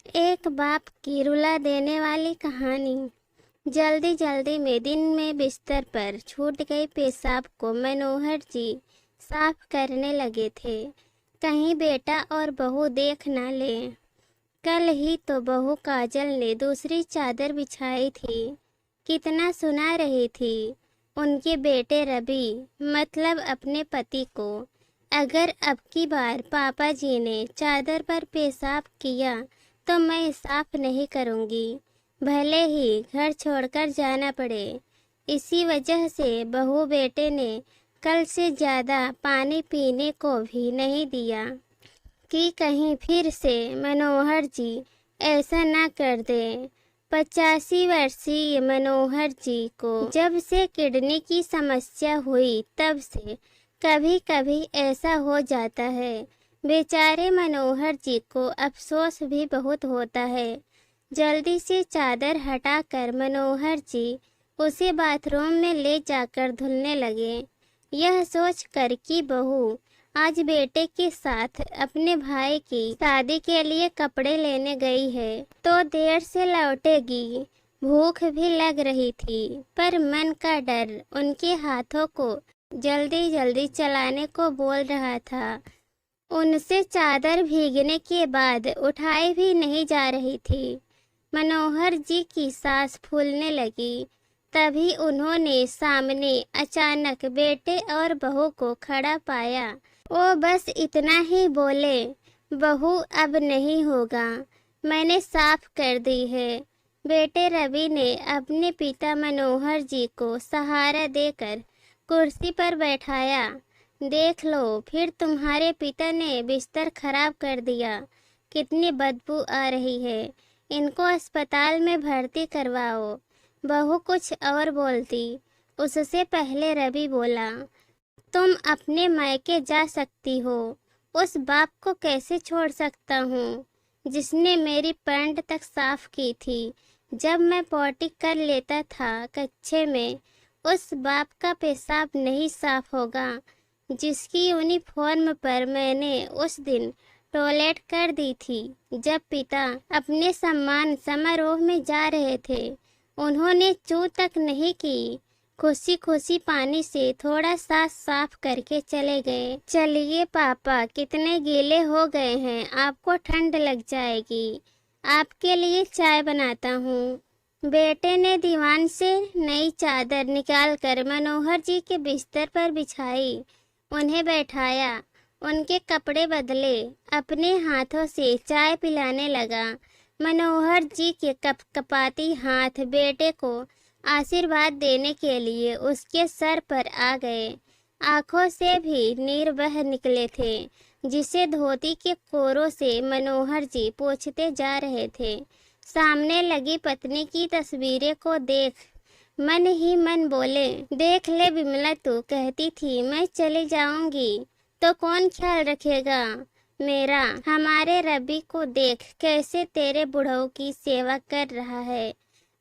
एक बाप की रुला देने वाली कहानी। जल्दी जल्दी में दिन में बिस्तर पर छूट गई पेशाब को मनोहर जी साफ करने लगे थे, कहीं बेटा और बहू देख ना ले। कल ही तो बहू काजल ने दूसरी चादर बिछाई थी, कितना सुना रही थी उनके बेटे रवि, मतलब अपने पति को। अगर अब की बार पापा जी ने चादर पर पेशाब किया तो मैं साफ नहीं करूंगी, भले ही घर छोड़कर जाना पड़े। इसी वजह से बहू बेटे ने कल से ज़्यादा पानी पीने को भी नहीं दिया कि कहीं फिर से मनोहर जी ऐसा ना कर दे। 85 वर्षीय मनोहर जी को जब से किडनी की समस्या हुई तब से कभी कभी ऐसा हो जाता है। बेचारे मनोहर जी को अफसोस भी बहुत होता है। जल्दी से चादर हटाकर मनोहर जी उसे बाथरूम में ले जाकर धुलने लगे। यह सोच कर कि बहू आज बेटे के साथ अपने भाई की शादी के लिए कपड़े लेने गई है तो देर से लौटेगी। भूख भी लग रही थी, पर मन का डर उनके हाथों को जल्दी जल्दी चलाने को बोल रहा था। उनसे चादर भीगने के बाद उठाई भी नहीं जा रही थी। मनोहर जी की सांस फूलने लगी। तभी उन्होंने सामने अचानक बेटे और बहू को खड़ा पाया। वो बस इतना ही बोले, बहू अब नहीं होगा, मैंने साफ कर दी है। बेटे रवि ने अपने पिता मनोहर जी को सहारा देकर कुर्सी पर बैठाया। देख लो, फिर तुम्हारे पिता ने बिस्तर खराब कर दिया, कितनी बदबू आ रही है, इनको अस्पताल में भर्ती करवाओ। बहू कुछ और बोलती, उससे पहले रवि बोला, तुम अपने मायके जा सकती हो, उस बाप को कैसे छोड़ सकता हूँ जिसने मेरी पैंट तक साफ की थी जब मैं पॉटी कर लेता था कच्चे में। उस बाप का पेशाब नहीं साफ होगा जिसकी यूनिफॉर्म पर मैंने उस दिन टॉयलेट कर दी थी जब पिता अपने सम्मान समारोह में जा रहे थे। उन्होंने चू तक नहीं की, खुशी खुशी पानी से थोड़ा सा साफ करके चले गए। चलिए पापा, कितने गीले हो गए हैं, आपको ठंड लग जाएगी, आपके लिए चाय बनाता हूँ। बेटे ने दीवान से नई चादर निकालकर मनोहर जी के बिस्तर पर बिछाई, उन्हें बैठाया, उनके कपड़े बदले, अपने हाथों से चाय पिलाने लगा। मनोहर जी के कपकपाती हाथ बेटे को आशीर्वाद देने के लिए उसके सर पर आ गए। आंखों से भी नीर बह निकले थे, जिसे धोती के कोरों से मनोहर जी पोंछते जा रहे थे। सामने लगी पत्नी की तस्वीरें को देख मन ही मन बोले, देख ले विमला, तू कहती थी मैं चली जाऊंगी तो कौन ख्याल रखेगा मेरा। हमारे रवि को देख कैसे तेरे बुढ़ऊ की सेवा कर रहा है।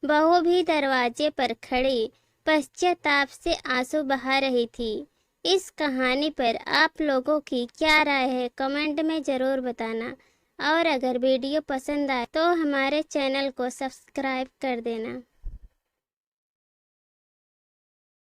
बहू भी दरवाजे पर खड़ी पश्चाताप से आंसू बहा रही थी। इस कहानी पर आप लोगों की क्या राय है, कमेंट में ज़रूर बताना। और अगर वीडियो पसंद आए तो हमारे चैनल को सब्सक्राइब कर देना।